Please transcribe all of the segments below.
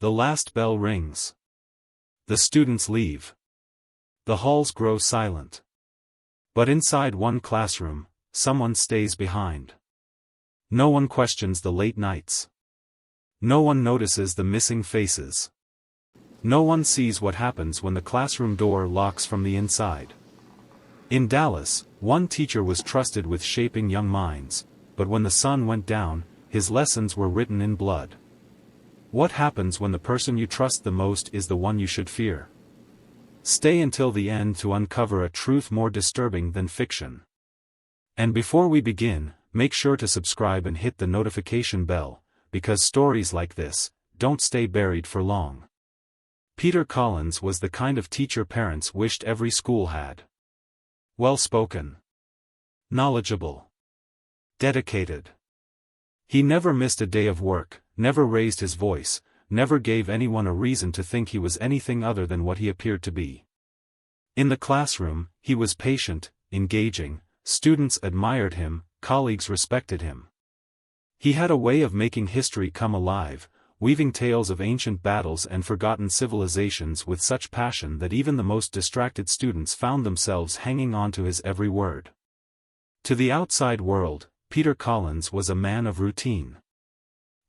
The last bell rings. The students leave. The halls grow silent. But inside one classroom, someone stays behind. No one questions the late nights. No one notices the missing faces. No one sees what happens when the classroom door locks from the inside. In Dallas, one teacher was trusted with shaping young minds, but when the sun went down, his lessons were written in blood. What happens when the person you trust the most is the one you should fear? Stay until the end to uncover a truth more disturbing than fiction. And before we begin, make sure to subscribe and hit the notification bell, because stories like this don't stay buried for long. Peter Collins was the kind of teacher parents wished every school had. Well-spoken. Knowledgeable. Dedicated. He never missed a day of work, never raised his voice, never gave anyone a reason to think he was anything other than what he appeared to be. In the classroom, he was patient, engaging, students admired him, colleagues respected him. He had a way of making history come alive, weaving tales of ancient battles and forgotten civilizations with such passion that even the most distracted students found themselves hanging on to his every word. To the outside world, Peter Collins was a man of routine.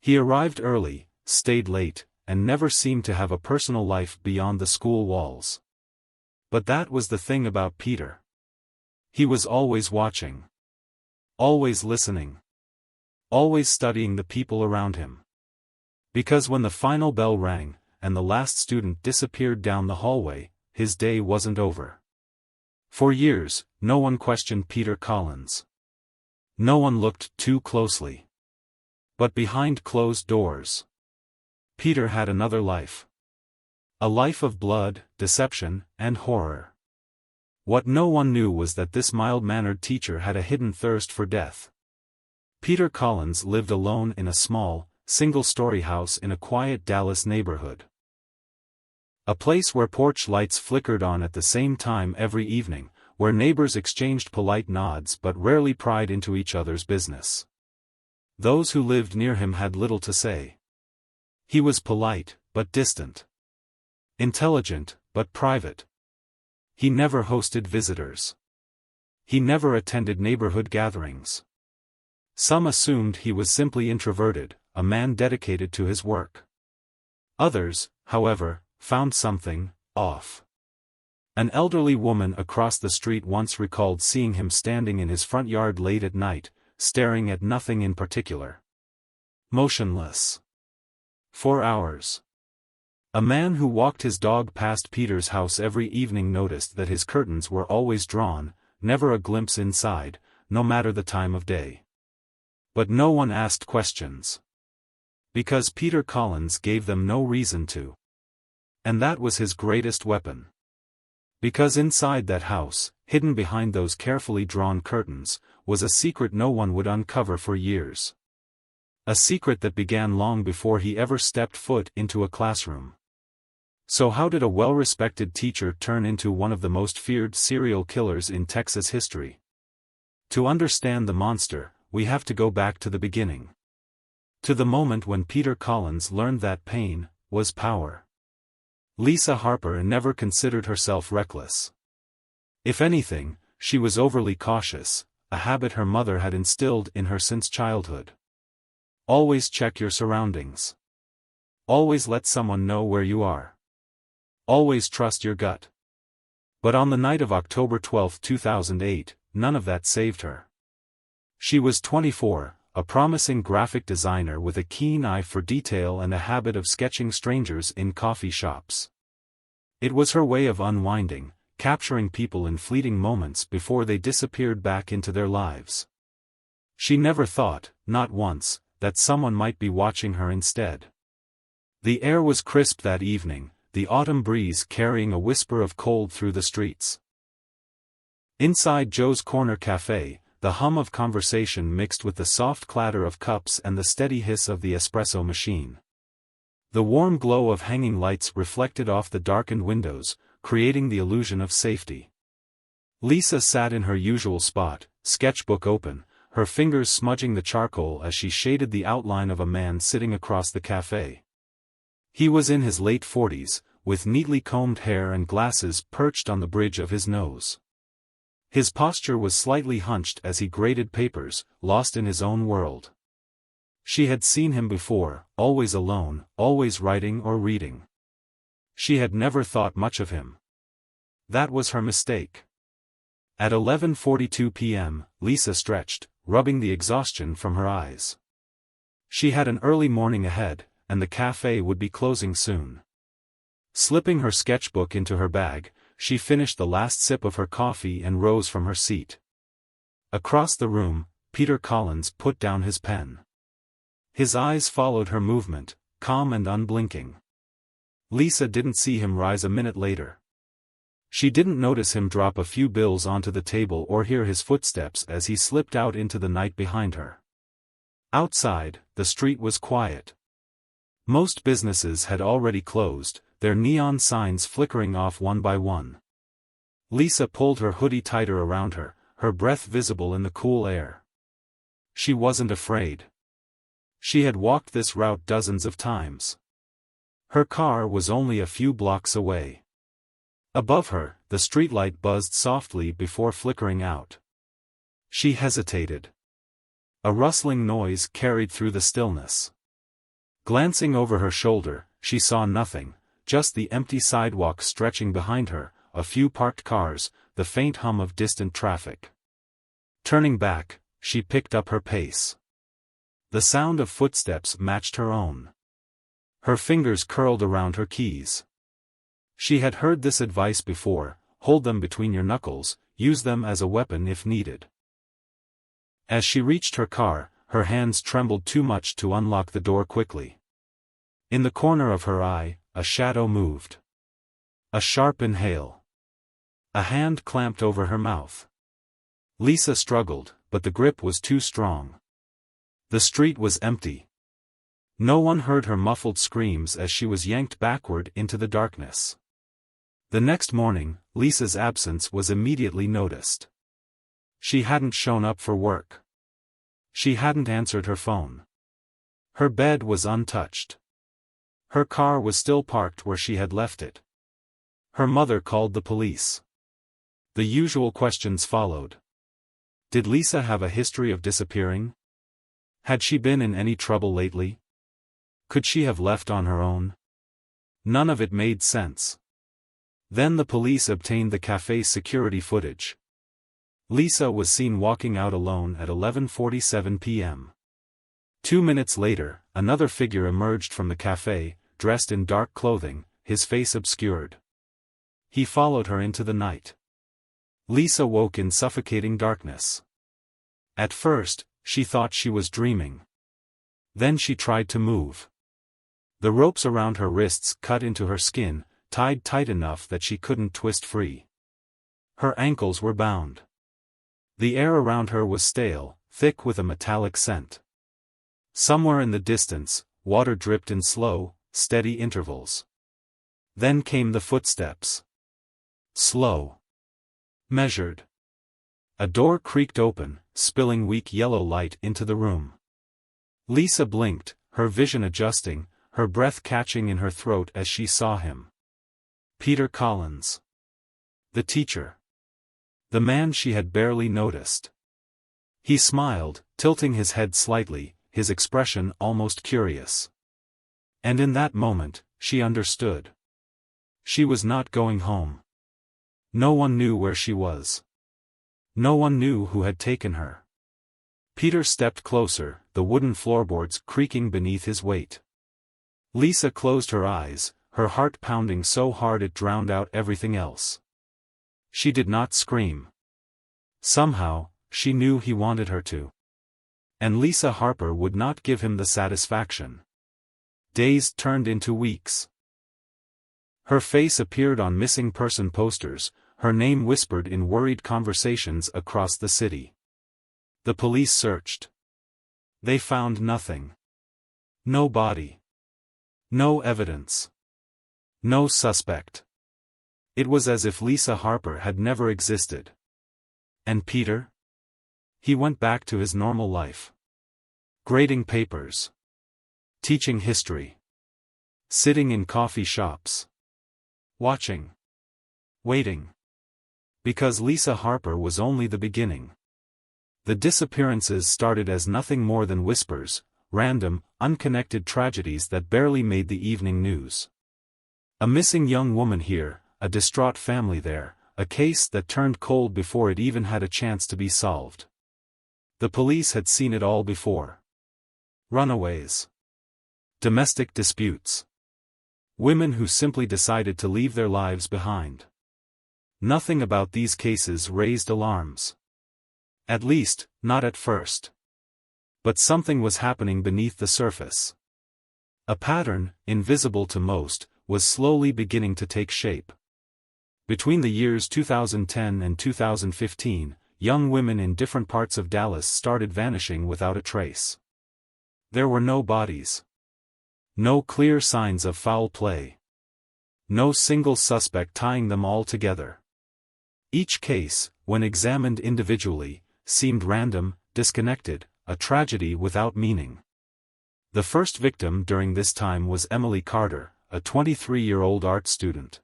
He arrived early, stayed late, and never seemed to have a personal life beyond the school walls. But that was the thing about Peter. He was always watching. Always listening. Always studying the people around him. Because when the final bell rang, and the last student disappeared down the hallway, his day wasn't over. For years, no one questioned Peter Collins. No one looked too closely. But behind closed doors, Peter had another life. A life of blood, deception, and horror. What no one knew was that this mild-mannered teacher had a hidden thirst for death. Peter Collins lived alone in a small, single-story house in a quiet Dallas neighborhood. A place where porch lights flickered on at the same time every evening, where neighbors exchanged polite nods but rarely pried into each other's business. Those who lived near him had little to say. He was polite, but distant. Intelligent, but private. He never hosted visitors. He never attended neighborhood gatherings. Some assumed he was simply introverted, a man dedicated to his work. Others, however, found something off. An elderly woman across the street once recalled seeing him standing in his front yard late at night, staring at nothing in particular. Motionless. For hours. A man who walked his dog past Peter's house every evening noticed that his curtains were always drawn, never a glimpse inside, no matter the time of day. But no one asked questions. Because Peter Collins gave them no reason to. And that was his greatest weapon. Because inside that house, hidden behind those carefully drawn curtains, was a secret no one would uncover for years. A secret that began long before he ever stepped foot into a classroom. So how did a well-respected teacher turn into one of the most feared serial killers in Texas history? To understand the monster, we have to go back to the beginning. To the moment when Peter Collins learned that pain was power. Lisa Harper never considered herself reckless. If anything, she was overly cautious, a habit her mother had instilled in her since childhood. Always check your surroundings. Always let someone know where you are. Always trust your gut. But on the night of October 12, 2008, none of that saved her. She was 24, a promising graphic designer with a keen eye for detail and a habit of sketching strangers in coffee shops. It was her way of unwinding, capturing people in fleeting moments before they disappeared back into their lives. She never thought, not once, that someone might be watching her instead. The air was crisp that evening, the autumn breeze carrying a whisper of cold through the streets. Inside Joe's Corner Cafe, the hum of conversation mixed with the soft clatter of cups and the steady hiss of the espresso machine. The warm glow of hanging lights reflected off the darkened windows, creating the illusion of safety. Lisa sat in her usual spot, sketchbook open, her fingers smudging the charcoal as she shaded the outline of a man sitting across the cafe. He was in his late 40s, with neatly combed hair and glasses perched on the bridge of his nose. His posture was slightly hunched as he graded papers, lost in his own world. She had seen him before, always alone, always writing or reading. She had never thought much of him. That was her mistake. At 11:42 p.m., Lisa stretched, rubbing the exhaustion from her eyes. She had an early morning ahead, and the cafe would be closing soon. Slipping her sketchbook into her bag, she finished the last sip of her coffee and rose from her seat. Across the room, Peter Collins put down his pen. His eyes followed her movement, calm and unblinking. Lisa didn't see him rise a minute later. She didn't notice him drop a few bills onto the table or hear his footsteps as he slipped out into the night behind her. Outside, the street was quiet. Most businesses had already closed, their neon signs flickering off one by one. Lisa pulled her hoodie tighter around her, her breath visible in the cool air. She wasn't afraid. She had walked this route dozens of times. Her car was only a few blocks away. Above her, the streetlight buzzed softly before flickering out. She hesitated. A rustling noise carried through the stillness. Glancing over her shoulder, she saw nothing, just the empty sidewalk stretching behind her, a few parked cars, the faint hum of distant traffic. Turning back, she picked up her pace. The sound of footsteps matched her own. Her fingers curled around her keys. She had heard this advice before: hold them between your knuckles, use them as a weapon if needed. As she reached her car, her hands trembled too much to unlock the door quickly. In the corner of her eye, a shadow moved. A sharp inhale. A hand clamped over her mouth. Lisa struggled, but the grip was too strong. The street was empty. No one heard her muffled screams as she was yanked backward into the darkness. The next morning, Lisa's absence was immediately noticed. She hadn't shown up for work. She hadn't answered her phone. Her bed was untouched. Her car was still parked where she had left it. Her mother called the police. The usual questions followed. Did Lisa have a history of disappearing? Had she been in any trouble lately? Could she have left on her own? None of it made sense. Then the police obtained the cafe's security footage. Lisa was seen walking out alone at 11:47 p.m. 2 minutes later, another figure emerged from the cafe, dressed in dark clothing, his face obscured. He followed her into the night. Lisa woke in suffocating darkness. At first, she thought she was dreaming. Then she tried to move. The ropes around her wrists cut into her skin, tied tight enough that she couldn't twist free. Her ankles were bound. The air around her was stale, thick with a metallic scent. Somewhere in the distance, water dripped in slow, steady intervals. Then came the footsteps. Slow. Measured. A door creaked open, spilling weak yellow light into the room. Lisa blinked, her vision adjusting, her breath catching in her throat as she saw him. Peter Collins. The teacher. The man she had barely noticed. He smiled, tilting his head slightly, his expression almost curious. And in that moment, she understood. She was not going home. No one knew where she was. No one knew who had taken her. Peter stepped closer, the wooden floorboards creaking beneath his weight. Lisa closed her eyes, her heart pounding so hard it drowned out everything else. She did not scream. Somehow, she knew he wanted her to. And Lisa Harper would not give him the satisfaction. Days turned into weeks. Her face appeared on missing person posters, her name whispered in worried conversations across the city. The police searched. They found nothing. No body. No evidence. No suspect. It was as if Lisa Harper had never existed. And Peter? He went back to his normal life. Grading papers. Teaching history. Sitting in coffee shops. Watching. Waiting. Because Lisa Harper was only the beginning. The disappearances started as nothing more than whispers, random, unconnected tragedies that barely made the evening news. A missing young woman here, a distraught family there, a case that turned cold before it even had a chance to be solved. The police had seen it all before. Runaways. Domestic disputes. Women who simply decided to leave their lives behind. Nothing about these cases raised alarms. At least, not at first. But something was happening beneath the surface. A pattern, invisible to most, was slowly beginning to take shape. Between the years 2010 and 2015, young women in different parts of Dallas started vanishing without a trace. There were no bodies. No clear signs of foul play. No single suspect tying them all together. Each case, when examined individually, seemed random, disconnected, a tragedy without meaning. The first victim during this time was Emily Carter, a 23-year-old art student.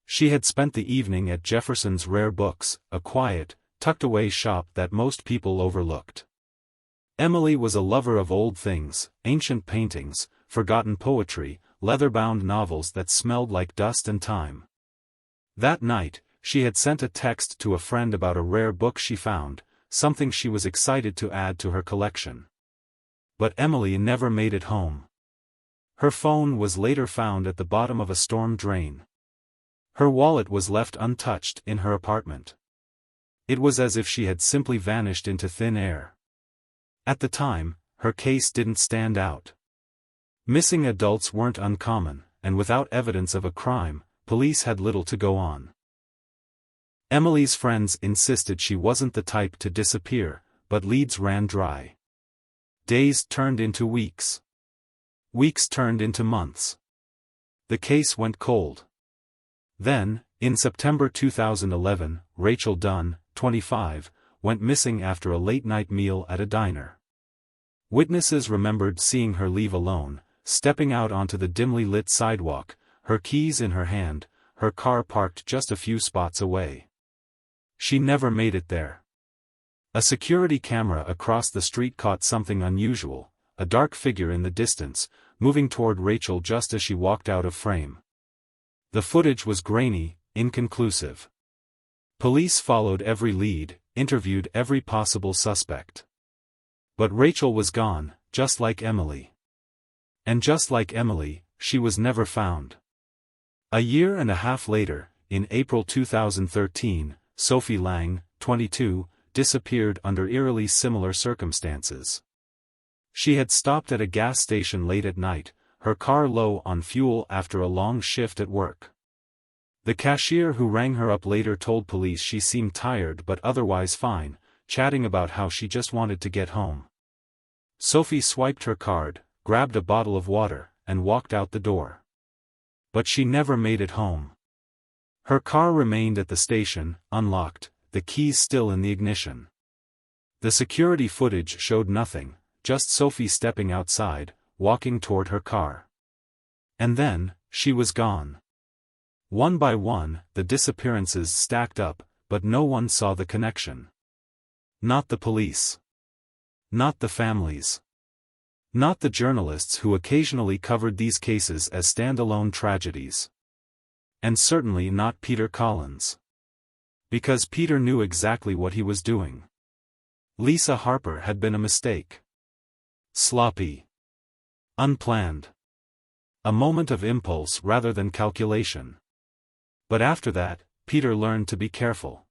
She had spent the evening at Jefferson's Rare Books, a quiet, tucked-away shop that most people overlooked. Emily was a lover of old things, ancient paintings, forgotten poetry, leather-bound novels that smelled like dust and time. That night, she had sent a text to a friend about a rare book she found, something she was excited to add to her collection. But Emily never made it home. Her phone was later found at the bottom of a storm drain. Her wallet was left untouched in her apartment. It was as if she had simply vanished into thin air. At the time, her case didn't stand out. Missing adults weren't uncommon, and without evidence of a crime, police had little to go on. Emily's friends insisted she wasn't the type to disappear, but leads ran dry. Days turned into weeks. Weeks turned into months. The case went cold. Then, in September 2011, Rachel Dunn, 25, went missing after a late-night meal at a diner. Witnesses remembered seeing her leave alone, stepping out onto the dimly lit sidewalk, her keys in her hand, her car parked just a few spots away. She never made it there. A security camera across the street caught something unusual, a dark figure in the distance, moving toward Rachel just as she walked out of frame. The footage was grainy, inconclusive. Police followed every lead, interviewed every possible suspect. But Rachel was gone, just like Emily. And just like Emily, she was never found. A year and a half later, in April 2013, Sophie Lang, 22, disappeared under eerily similar circumstances. She had stopped at a gas station late at night, her car low on fuel after a long shift at work. The cashier who rang her up later told police she seemed tired but otherwise fine, chatting about how she just wanted to get home. Sophie swiped her card, grabbed a bottle of water, and walked out the door. But she never made it home. Her car remained at the station, unlocked, the keys still in the ignition. The security footage showed nothing, just Sophie stepping outside, walking toward her car. And then, she was gone. One by one, the disappearances stacked up, but no one saw the connection. Not the police. Not the families. Not the journalists who occasionally covered these cases as standalone tragedies. And certainly not Peter Collins. Because Peter knew exactly what he was doing. Lisa Harper had been a mistake. Sloppy. Unplanned. A moment of impulse rather than calculation. But after that, Peter learned to be careful.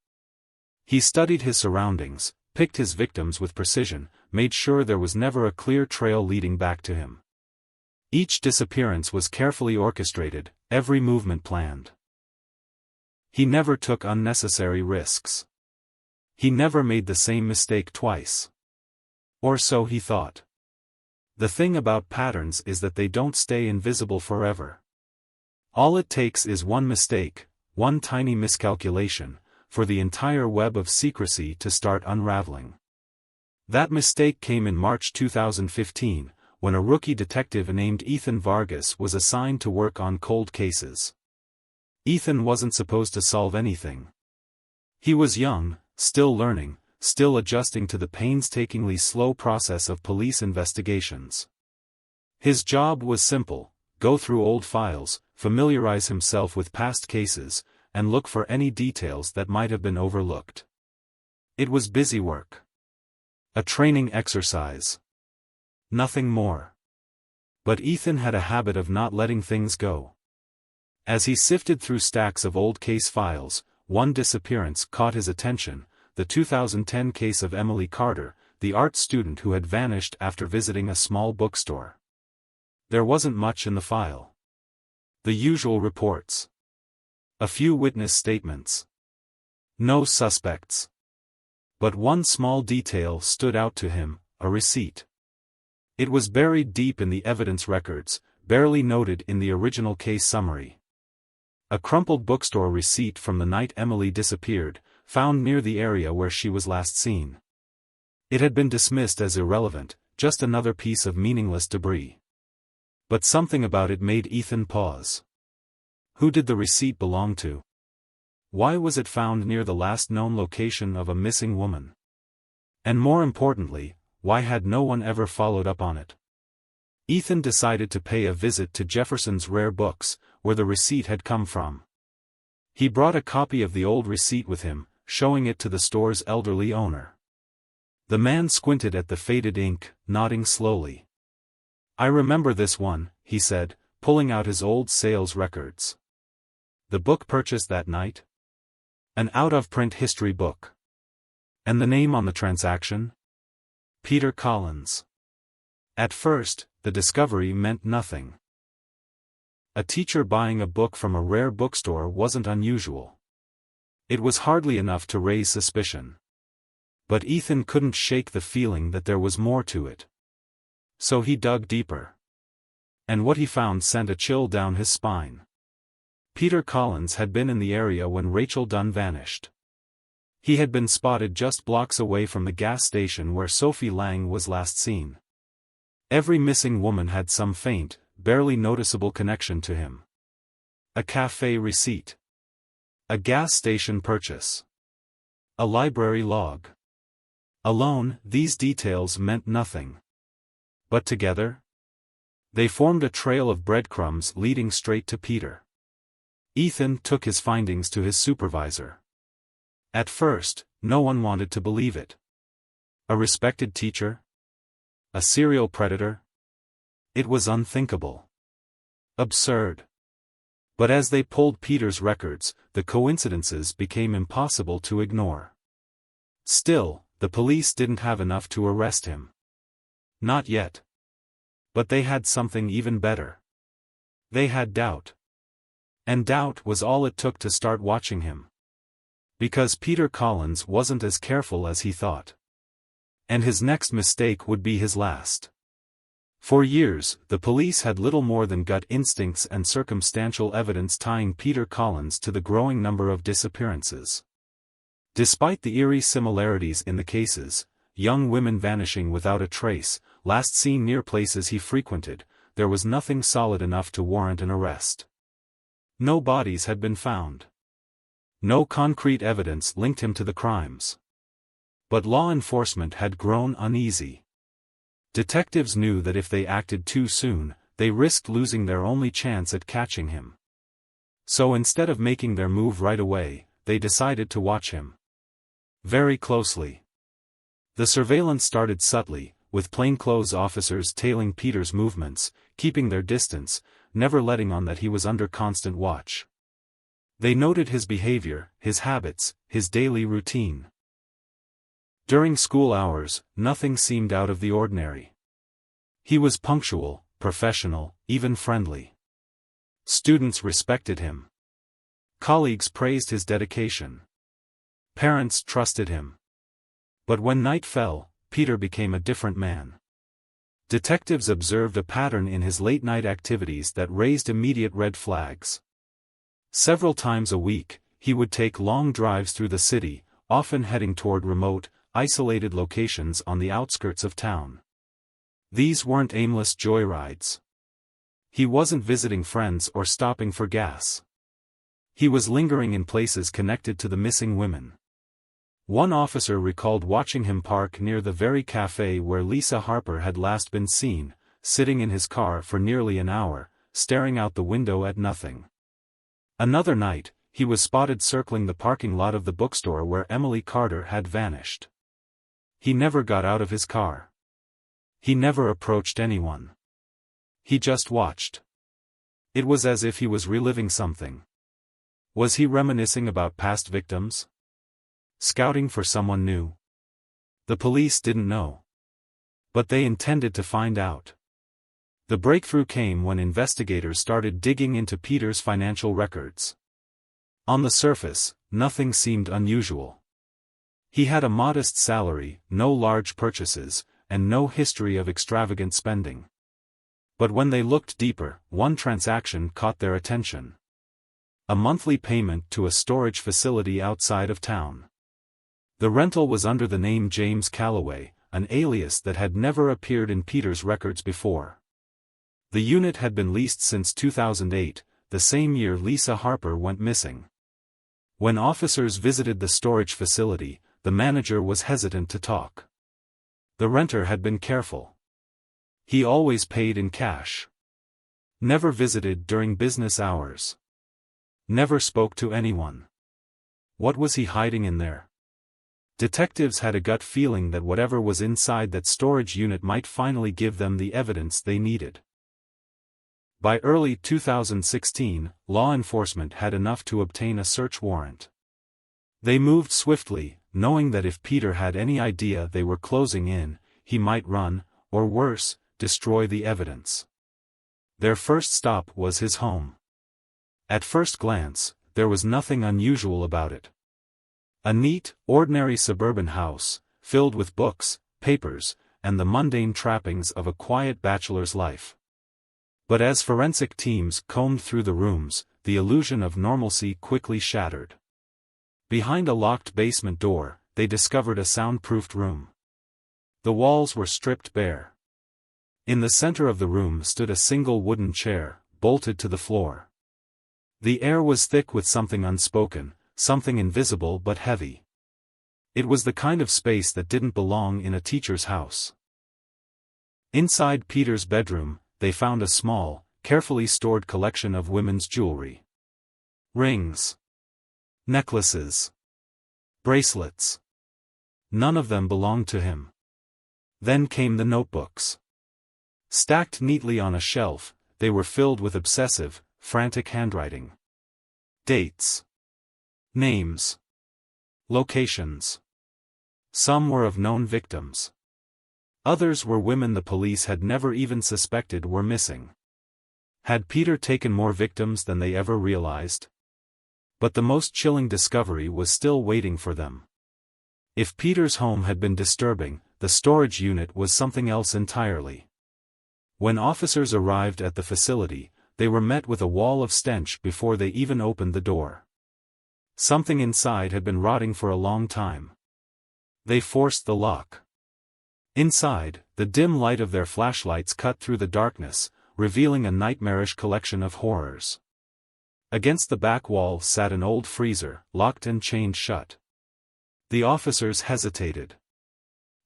He studied his surroundings, picked his victims with precision, made sure there was never a clear trail leading back to him. Each disappearance was carefully orchestrated, every movement planned. He never took unnecessary risks. He never made the same mistake twice. Or so he thought. The thing about patterns is that they don't stay invisible forever. All it takes is one mistake, one tiny miscalculation, for the entire web of secrecy to start unraveling. That mistake came in March 2015, when a rookie detective named Ethan Vargas was assigned to work on cold cases. Ethan wasn't supposed to solve anything. He was young, still learning, still adjusting to the painstakingly slow process of police investigations. His job was simple: go through old files, familiarize himself with past cases, and look for any details that might have been overlooked. It was busy work. A training exercise. Nothing more. But Ethan had a habit of not letting things go. As he sifted through stacks of old case files, one disappearance caught his attention: the 2010 case of Emily Carter, the art student who had vanished after visiting a small bookstore. There wasn't much in the file. The usual reports. A few witness statements. No suspects. But one small detail stood out to him: a receipt. It was buried deep in the evidence records, barely noted in the original case summary. A crumpled bookstore receipt from the night Emily disappeared, found near the area where she was last seen. It had been dismissed as irrelevant, just another piece of meaningless debris. But something about it made Ethan pause. Who did the receipt belong to? Why was it found near the last known location of a missing woman? And more importantly, why had no one ever followed up on it? Ethan decided to pay a visit to Jefferson's Rare Books, where the receipt had come from. He brought a copy of the old receipt with him, showing it to the store's elderly owner. The man squinted at the faded ink, nodding slowly. "I remember this one," he said, pulling out his old sales records. "The book purchased that night? An out-of-print history book. And the name on the transaction? Peter Collins." At first, the discovery meant nothing. A teacher buying a book from a rare bookstore wasn't unusual. It was hardly enough to raise suspicion. But Ethan couldn't shake the feeling that there was more to it. So he dug deeper. And what he found sent a chill down his spine. Peter Collins had been in the area when Rachel Dunn vanished. He had been spotted just blocks away from the gas station where Sophie Lang was last seen. Every missing woman had some faint, barely noticeable connection to him. A cafe receipt. A gas station purchase. A library log. Alone, these details meant nothing. But together? They formed a trail of breadcrumbs leading straight to Peter. Ethan took his findings to his supervisor. At first, no one wanted to believe it. A respected teacher? A serial predator? It was unthinkable. Absurd. But as they pulled Peter's records, the coincidences became impossible to ignore. Still, the police didn't have enough to arrest him. Not yet. But they had something even better. They had doubt. And doubt was all it took to start watching him. Because Peter Collins wasn't as careful as he thought. And his next mistake would be his last. For years, the police had little more than gut instincts and circumstantial evidence tying Peter Collins to the growing number of disappearances. Despite the eerie similarities in the cases, young women vanishing without a trace, last seen near places he frequented, there was nothing solid enough to warrant an arrest. No bodies had been found. No concrete evidence linked him to the crimes. But law enforcement had grown uneasy. Detectives knew that if they acted too soon, they risked losing their only chance at catching him. So instead of making their move right away, they decided to watch him very closely. The surveillance started subtly, with plainclothes officers tailing Peter's movements, keeping their distance, never letting on that he was under constant watch. They noted his behavior, his habits, his daily routine. During school hours, nothing seemed out of the ordinary. He was punctual, professional, even friendly. Students respected him. Colleagues praised his dedication. Parents trusted him. But when night fell, Peter became a different man. Detectives observed a pattern in his late-night activities that raised immediate red flags. Several times a week, he would take long drives through the city, often heading toward remote, isolated locations on the outskirts of town. These weren't aimless joyrides. He wasn't visiting friends or stopping for gas. He was lingering in places connected to the missing women. One officer recalled watching him park near the very cafe where Lisa Harper had last been seen, sitting in his car for nearly an hour, staring out the window at nothing. Another night, he was spotted circling the parking lot of the bookstore where Emily Carter had vanished. He never got out of his car. He never approached anyone. He just watched. It was as if he was reliving something. Was he reminiscing about past victims? Scouting for someone new? The police didn't know. But they intended to find out. The breakthrough came when investigators started digging into Peter's financial records. On the surface, nothing seemed unusual. He had a modest salary, no large purchases, and no history of extravagant spending. But when they looked deeper, one transaction caught their attention. A monthly payment to a storage facility outside of town. The rental was under the name James Calloway, an alias that had never appeared in Peter's records before. The unit had been leased since 2008, the same year Lisa Harper went missing. When officers visited the storage facility, the manager was hesitant to talk. The renter had been careful. He always paid in cash. Never visited during business hours. Never spoke to anyone. What was he hiding in there? Detectives had a gut feeling that whatever was inside that storage unit might finally give them the evidence they needed. By early 2016, law enforcement had enough to obtain a search warrant. They moved swiftly, knowing that if Peter had any idea they were closing in, he might run, or worse, destroy the evidence. Their first stop was his home. At first glance, there was nothing unusual about it. A neat, ordinary suburban house, filled with books, papers, and the mundane trappings of a quiet bachelor's life. But as forensic teams combed through the rooms, the illusion of normalcy quickly shattered. Behind a locked basement door, they discovered a soundproofed room. The walls were stripped bare. In the center of the room stood a single wooden chair, bolted to the floor. The air was thick with something unspoken, something invisible but heavy. It was the kind of space that didn't belong in a teacher's house. Inside Peter's bedroom, they found a small, carefully stored collection of women's jewelry. Rings. Necklaces. Bracelets. None of them belonged to him. Then came the notebooks. Stacked neatly on a shelf, they were filled with obsessive, frantic handwriting. Dates. Names. Locations. Some were of known victims. Others were women the police had never even suspected were missing. Had Peter taken more victims than they ever realized? But the most chilling discovery was still waiting for them. If Peter's home had been disturbing, the storage unit was something else entirely. When officers arrived at the facility, they were met with a wall of stench before they even opened the door. Something inside had been rotting for a long time. They forced the lock. Inside, the dim light of their flashlights cut through the darkness, revealing a nightmarish collection of horrors. Against the back wall sat an old freezer, locked and chained shut. The officers hesitated.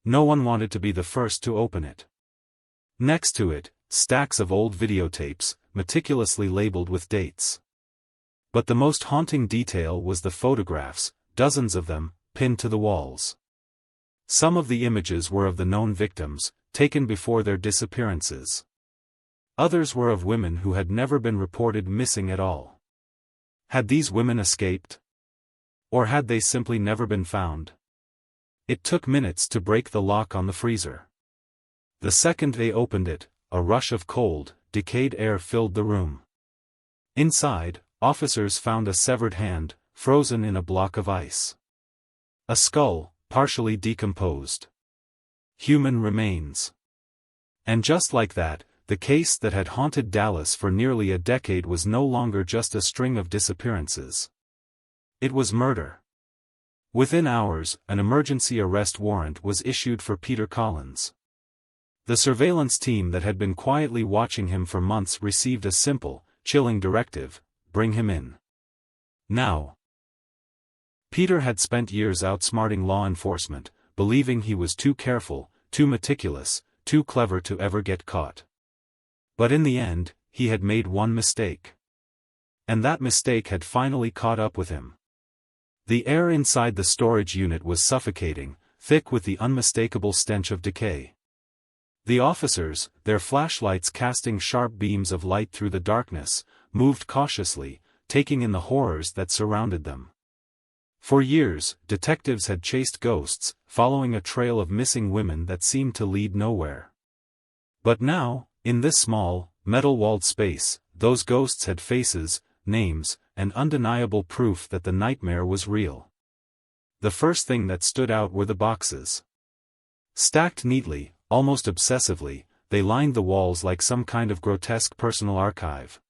No one wanted to be the first to open it. Next to it, stacks of old videotapes, meticulously labeled with dates. But the most haunting detail was the photographs, dozens of them, pinned to the walls. Some of the images were of the known victims, taken before their disappearances. Others were of women who had never been reported missing at all. Had these women escaped? Or had they simply never been found? It took minutes to break the lock on the freezer. The second they opened it, a rush of cold, decayed air filled the room. Inside, officers found a severed hand, frozen in a block of ice. A skull, partially decomposed. Human remains. And just like that, the case that had haunted Dallas for nearly a decade was no longer just a string of disappearances. It was murder. Within hours, an emergency arrest warrant was issued for Peter Collins. The surveillance team that had been quietly watching him for months received a simple, chilling directive: bring him in. Now. Peter had spent years outsmarting law enforcement, believing he was too careful, too meticulous, too clever to ever get caught. But in the end, he had made one mistake. And that mistake had finally caught up with him. The air inside the storage unit was suffocating, thick with the unmistakable stench of decay. The officers, their flashlights casting sharp beams of light through the darkness, moved cautiously, taking in the horrors that surrounded them. For years, detectives had chased ghosts, following a trail of missing women that seemed to lead nowhere. But now, in this small, metal-walled space, those ghosts had faces, names, and undeniable proof that the nightmare was real. The first thing that stood out were the boxes. Stacked neatly, almost obsessively, they lined the walls like some kind of grotesque personal archive.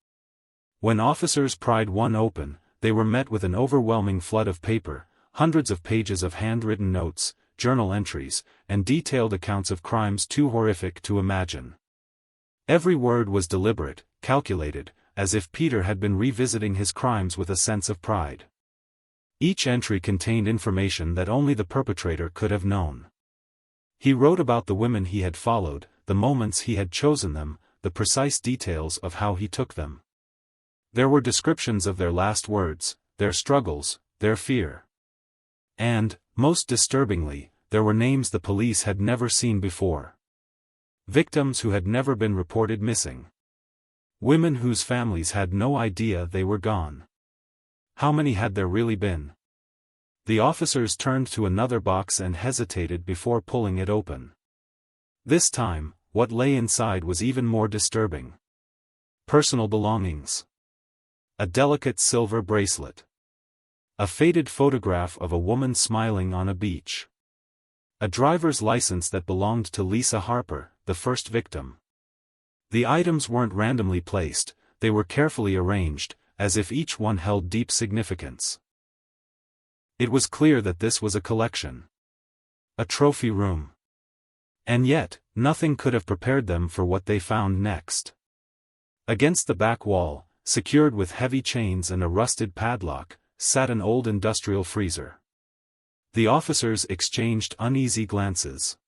When officers pried one open, they were met with an overwhelming flood of paper, hundreds of pages of handwritten notes, journal entries, and detailed accounts of crimes too horrific to imagine. Every word was deliberate, calculated, as if Peter had been revisiting his crimes with a sense of pride. Each entry contained information that only the perpetrator could have known. He wrote about the women he had followed, the moments he had chosen them, the precise details of how he took them. There were descriptions of their last words, their struggles, their fear. And, most disturbingly, there were names the police had never seen before. Victims who had never been reported missing. Women whose families had no idea they were gone. How many had there really been? The officers turned to another box and hesitated before pulling it open. This time, what lay inside was even more disturbing. Personal belongings. A delicate silver bracelet. A faded photograph of a woman smiling on a beach. A driver's license that belonged to Lisa Harper, the first victim. The items weren't randomly placed, they were carefully arranged, as if each one held deep significance. It was clear that this was a collection. A trophy room. And yet, nothing could have prepared them for what they found next. Against the back wall, secured with heavy chains and a rusted padlock, sat an old industrial freezer. The officers exchanged uneasy glances.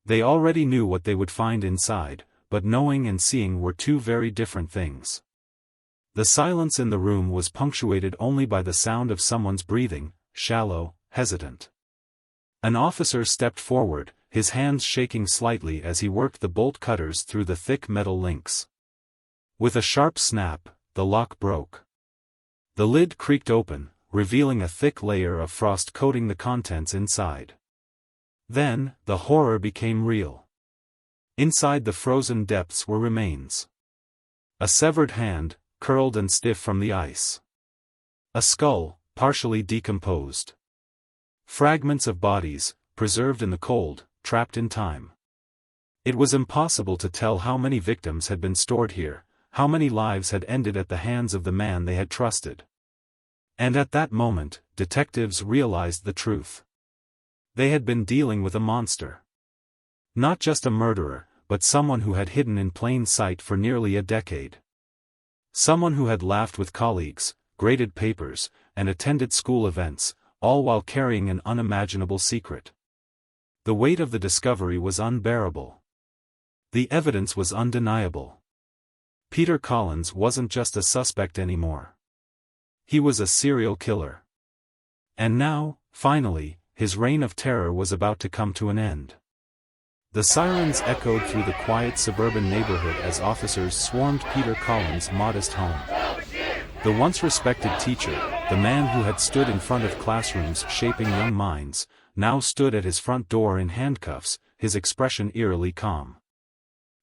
They already knew what they would find inside, but knowing and seeing were two very different things. The silence in the room was punctuated only by the sound of someone's breathing, shallow, hesitant. An officer stepped forward, his hands shaking slightly as he worked the bolt cutters through the thick metal links. With a sharp snap, the lock broke. The lid creaked open, revealing a thick layer of frost coating the contents inside. Then, the horror became real. Inside the frozen depths were remains. A severed hand, curled and stiff from the ice. A skull, partially decomposed. Fragments of bodies, preserved in the cold, trapped in time. It was impossible to tell how many victims had been stored here, how many lives had ended at the hands of the man they had trusted. And at that moment, detectives realized the truth. They had been dealing with a monster. Not just a murderer, but someone who had hidden in plain sight for nearly a decade. Someone who had laughed with colleagues, graded papers, and attended school events, all while carrying an unimaginable secret. The weight of the discovery was unbearable. The evidence was undeniable. Peter Collins wasn't just a suspect anymore. He was a serial killer. And now, finally, his reign of terror was about to come to an end. The sirens echoed through the quiet suburban neighborhood as officers swarmed Peter Collins' modest home. The once respected teacher, the man who had stood in front of classrooms shaping young minds, now stood at his front door in handcuffs, his expression eerily calm.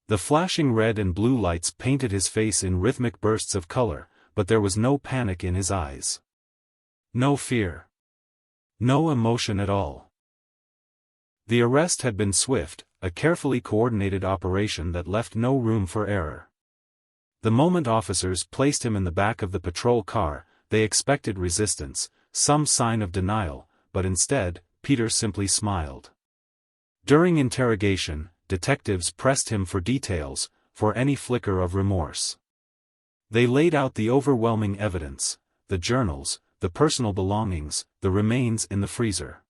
The flashing red and blue lights painted his face in rhythmic bursts of color, but there was no panic in his eyes. No fear. No emotion at all. The arrest had been swift, a carefully coordinated operation that left no room for error. The moment officers placed him in the back of the patrol car, they expected resistance, some sign of denial, but instead, Peter simply smiled. During interrogation, detectives pressed him for details, for any flicker of remorse. They laid out the overwhelming evidence, the journals, the personal belongings, the remains in the freezer.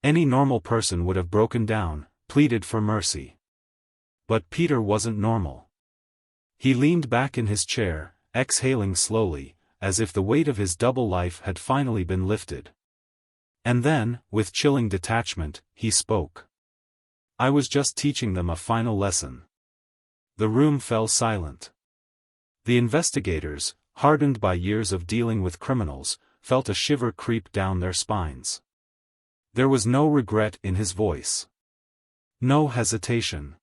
Any normal person would have broken down, pleaded for mercy. But Peter wasn't normal. He leaned back in his chair, exhaling slowly, as if the weight of his double life had finally been lifted. And then, with chilling detachment, he spoke. "I was just teaching them a final lesson." The room fell silent. The investigators, hardened by years of dealing with criminals, felt a shiver creep down their spines. There was no regret in his voice. No hesitation.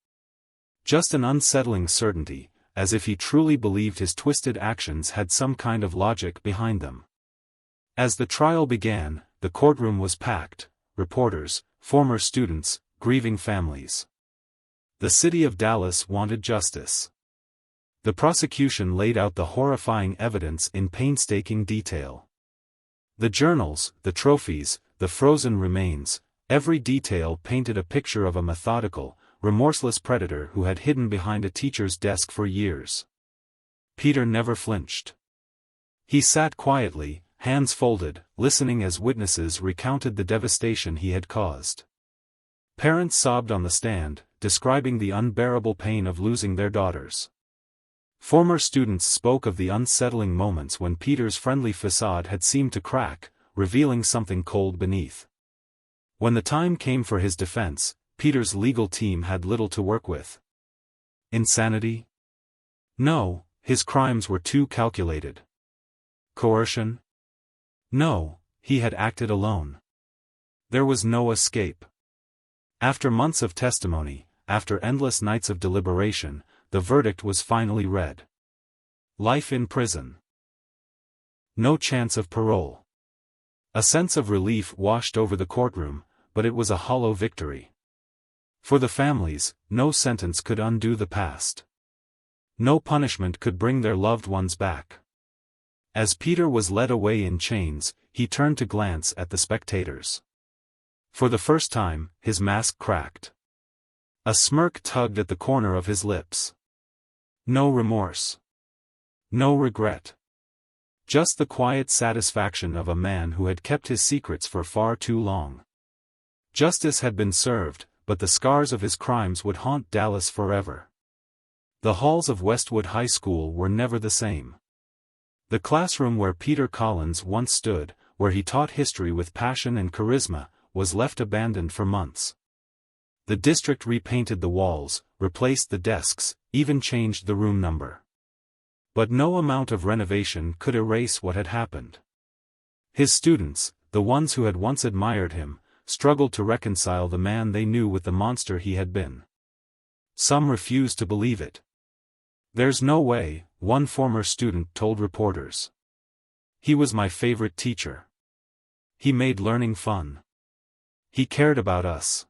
Just an unsettling certainty, as if he truly believed his twisted actions had some kind of logic behind them. As the trial began, the courtroom was packed: reporters, former students, grieving families. The city of Dallas wanted justice. The prosecution laid out the horrifying evidence in painstaking detail. The journals, the trophies, the frozen remains, every detail painted a picture of a methodical, remorseless predator who had hidden behind a teacher's desk for years. Peter never flinched. He sat quietly, hands folded, listening as witnesses recounted the devastation he had caused. Parents sobbed on the stand, describing the unbearable pain of losing their daughters. Former students spoke of the unsettling moments when Peter's friendly facade had seemed to crack, revealing something cold beneath. When the time came for his defense, Peter's legal team had little to work with. Insanity? No, his crimes were too calculated. Coercion? No, he had acted alone. There was no escape. After months of testimony, after endless nights of deliberation, the verdict was finally read. Life in prison. No chance of parole. A sense of relief washed over the courtroom, but it was a hollow victory. For the families, no sentence could undo the past. No punishment could bring their loved ones back. As Peter was led away in chains, he turned to glance at the spectators. For the first time, his mask cracked. A smirk tugged at the corner of his lips. No remorse. No regret. Just the quiet satisfaction of a man who had kept his secrets for far too long. Justice had been served, but the scars of his crimes would haunt Dallas forever. The halls of Westwood High School were never the same. The classroom where Peter Collins once stood, where he taught history with passion and charisma, was left abandoned for months. The district repainted the walls, replaced the desks, even changed the room number. But no amount of renovation could erase what had happened. His students, the ones who had once admired him, struggled to reconcile the man they knew with the monster he had been. Some refused to believe it. "There's no way," one former student told reporters. "He was my favorite teacher. He made learning fun. He cared about us."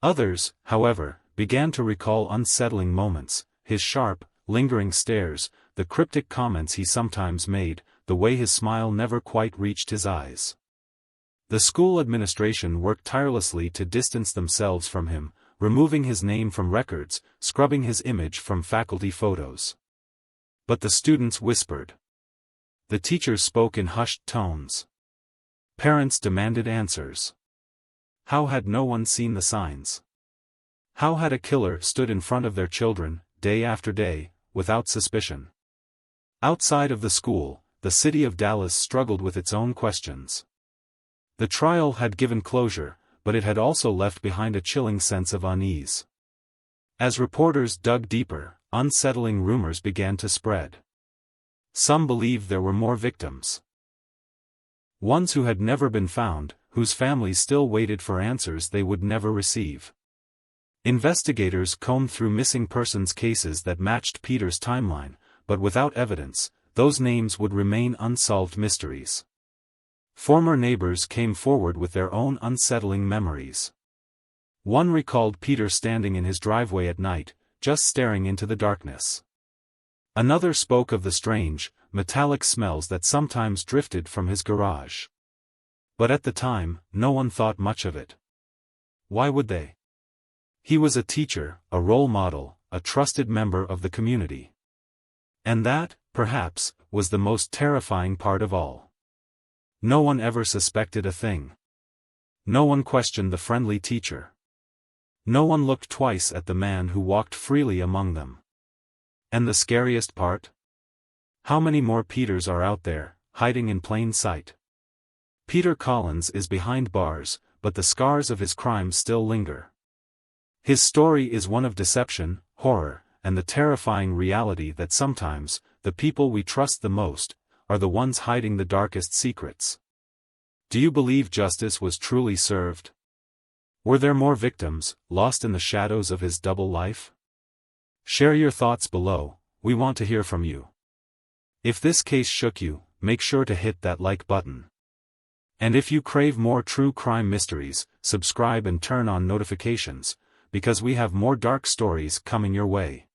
Others, however, began to recall unsettling moments: his sharp, lingering stares, the cryptic comments he sometimes made, the way his smile never quite reached his eyes. The school administration worked tirelessly to distance themselves from him, removing his name from records, scrubbing his image from faculty photos. But the students whispered. The teachers spoke in hushed tones. Parents demanded answers. How had no one seen the signs? How had a killer stood in front of their children, day after day, without suspicion? Outside of the school, the city of Dallas struggled with its own questions. The trial had given closure, but it had also left behind a chilling sense of unease. As reporters dug deeper, unsettling rumors began to spread. Some believed there were more victims. Ones who had never been found, whose families still waited for answers they would never receive. Investigators combed through missing persons cases that matched Peter's timeline, but without evidence, those names would remain unsolved mysteries. Former neighbors came forward with their own unsettling memories. One recalled Peter standing in his driveway at night, just staring into the darkness. Another spoke of the strange, metallic smells that sometimes drifted from his garage. But at the time, no one thought much of it. Why would they? He was a teacher, a role model, a trusted member of the community. And that, perhaps, was the most terrifying part of all. No one ever suspected a thing. No one questioned the friendly teacher. No one looked twice at the man who walked freely among them. And the scariest part? How many more Peters are out there, hiding in plain sight? Peter Collins is behind bars, but the scars of his crimes still linger. His story is one of deception, horror, and the terrifying reality that sometimes, the people we trust the most, are the ones hiding the darkest secrets. Do you believe justice was truly served? Were there more victims, lost in the shadows of his double life? Share your thoughts below, we want to hear from you. If this case shook you, make sure to hit that like button. And if you crave more true crime mysteries, subscribe and turn on notifications, because we have more dark stories coming your way.